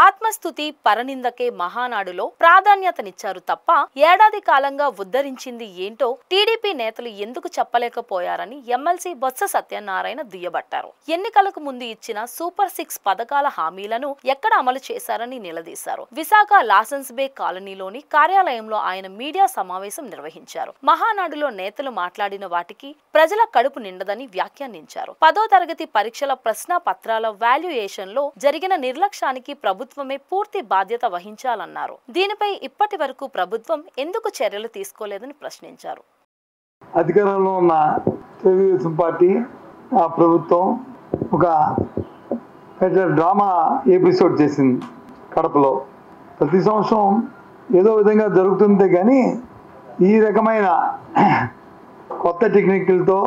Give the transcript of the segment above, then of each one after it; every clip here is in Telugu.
ఆత్మస్తుతి పరనిందకే మహానాడులో ప్రాధాన్యతనిచ్చారు తప్ప ఏడాది కాలంగా ఉద్ధరించింది ఏంటో టీడీపీ నేతలు ఎందుకు చెప్పలేకపోయారని ఎమ్మెల్సీ బొత్స సత్యనారాయణ దుయ్యబట్టారు. ఎన్నికలకు ముందు ఇచ్చిన సూపర్ 6 పథకాల హామీలను ఎక్కడ అమలు చేశారని నిలదీశారు. విశాఖ లాసెన్స్ బే కాలనీలోని కార్యాలయంలో ఆయన మీడియా సమావేశం నిర్వహించారు. మహానాడులో నేతలు మాట్లాడిన వాటికి ప్రజల కడుపు నిండదని వ్యాఖ్యానించారు. 10వ తరగతి పరీక్షల ప్రశ్న పత్రాల వాల్యుయేషన్ లో జరిగిన నిర్లక్ష్యానికి ప్రభుత్వమే పూర్తి బాధ్యత వహించాలన్నారు. దీనిపై ఇప్పటి వరకు ప్రభుత్వం ఎందుకు చర్యలు తీసుకోలేదని ప్రశ్నించారు. అధికారంలో ఉన్న తెలుగుదేశం పార్టీ ఆ ప్రభుత్వం ఒక పెద్ద డ్రామా ఎపిసోడ్ చేసింది కడపలో. ప్రతి సంవత్సరం ఏదో విధంగా జరుగుతుంది, కానీ ఈ రకమైన కొత్త టెక్నిక్లతో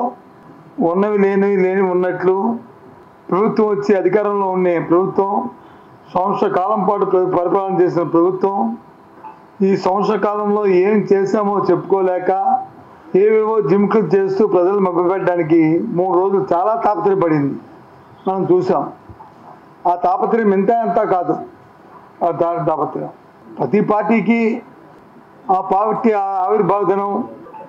ఉన్నవి లేనివి ఉన్నట్లు ప్రభుత్వం వచ్చి అధికారంలో ఉండే ప్రభుత్వం, సంవత్సర కాలం పాటు పరిపాలన చేసిన ప్రభుత్వం ఈ సంవత్సర కాలంలో ఏం చేశామో చెప్పుకోలేక ఏవేవో జిమ్కులు చేస్తూ ప్రజలు మభ్యపెట్టడానికి 3 రోజులు చాలా తాపత్రయపడింది. మనం చూసాం. ఆ తాపత్రయం ఎంత కాదు, ఆ తాపత్రయం ప్రతి పార్టీకి ఆ పార్టీ ఆవిర్భావ దినం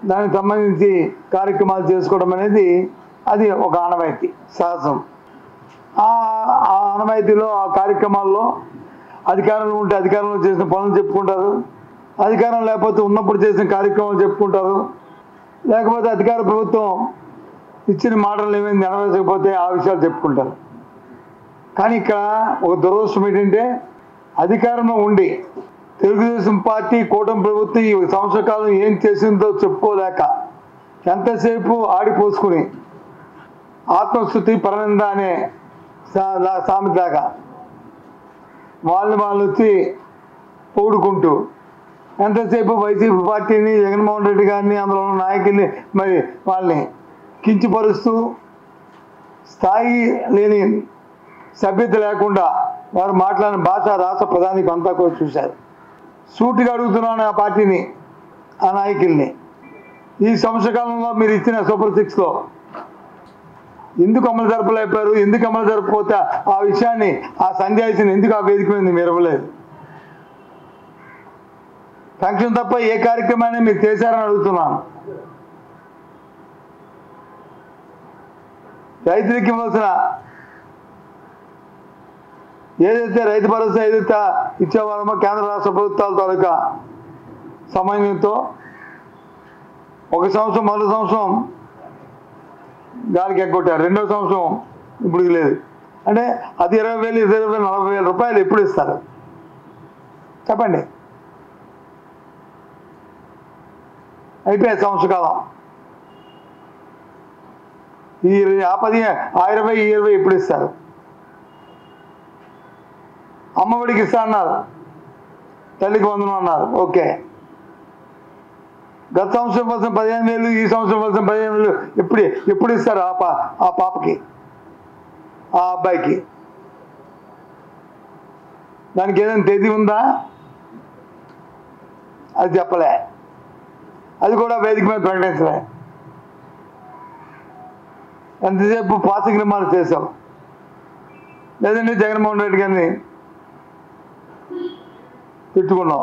దానికి సంబంధించి కార్యక్రమాలు చేసుకోవడం అనేది అది ఒక ఆనవాయితీ, సహజం. ఆ ఆనవాయితీలో ఆ కార్యక్రమాల్లో అధికారంలో ఉంటే అధికారంలో చేసిన పనులు చెప్పుకుంటారు, అధికారం లేకపోతే ఉన్నప్పుడు చేసిన కార్యక్రమాలు చెప్పుకుంటారు, లేకపోతే అధికార ప్రభుత్వం ఇచ్చిన మాటలు ఏమైనా నెరవేర్చకపోతే ఆ విషయాలు చెప్పుకుంటారు. కానీ ఇక్కడ ఒక దురదృష్టం ఏంటంటే అధికారంలో ఉండి తెలుగుదేశం పార్టీ కూటమి ప్రభుత్వం ఈ సంవత్సర కాలం ఏం చేసిందో చెప్పుకోలేక ఎంతసేపు ఆడిపోసుకుని ఆత్మస్థుతి పరనింద అనే సామెతలాగా వాళ్ళు వచ్చి పొగుడుకుంటూ ఎంతసేపు వైసీపీ పార్టీని, జగన్మోహన్ రెడ్డి గారిని, అందులో ఉన్న నాయకుల్ని మరి వాళ్ళని కించపరుస్తూ స్థాయి లేని సభ్యత లేకుండా వారు మాట్లాడిన భాష రాష్ట్ర ప్రధానికి అంతా కూడా చూశారు. సూటిగా అడుగుతున్నాను ఆ పార్టీని, ఆ నాయకుల్ని, ఈ సంవత్సర కాలంలో మీరు ఇచ్చిన సూపర్ 6లో ఎందుకు అమలు జరపలేకపోయారు? ఎందుకు అమలు జరపకపోతే ఆ విషయాన్ని, ఆ సందేశాన్ని ఎందుకు ఆ వేదిక మీద మీరు ఇవ్వలేదు? ఫంక్షన్ తప్ప ఏ కార్యక్రమాన్ని మీరు చేశారని అడుగుతున్నాను. రైతులకి ఇవ్వాల్సిన ఏదైతే రైతు భరోసా ఏదైతే ఇచ్చేవారమో కేంద్ర రాష్ట్ర ప్రభుత్వాల తాలూకా సమన్వయంతో ఒక సంవత్సరం, మొదటి సంవత్సరం గాలికి ఎగ్గొట్టారు, 2వ సంవత్సరం ఇప్పుడు లేదు. అంటే అది 20,000, 20,000, 40,000 రూపాయలు ఎప్పుడు ఇస్తారు చెప్పండి? అయిపోయాయి సంవత్సర కాలం. ఈ 10, 20 ఎప్పుడు ఇస్తారు? అమ్మఒడికి ఇస్తా అన్నారు, తల్లికి వందనం అన్నారు, ఓకే. గత సంవత్సరం కోసం 15,000, ఈ సంవత్సరం కోసం 15,000 ఎప్పుడు ఇస్తారు ఆ పాపకి, ఆ అబ్బాయికి? దానికి ఏదైనా తేదీ ఉందా? అది చెప్పలే, అది కూడా వేదిక మీద ప్రకటించలే. ఎంతసేపు పాసింగ్ రిమార్క్స్ చేశాం, లేదంటే జగన్మోహన్ రెడ్డి గారిని తిట్టుకున్నాం.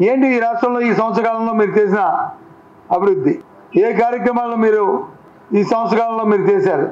ఏంటి ఈ రాష్ట్రంలో ఈ సంవత్సర కాలంలో మీరు చేసిన అభివృద్ధి? ఏ కార్యక్రమాల్లో మీరు ఈ సంవత్సర కాలంలో మీరు చేశారు?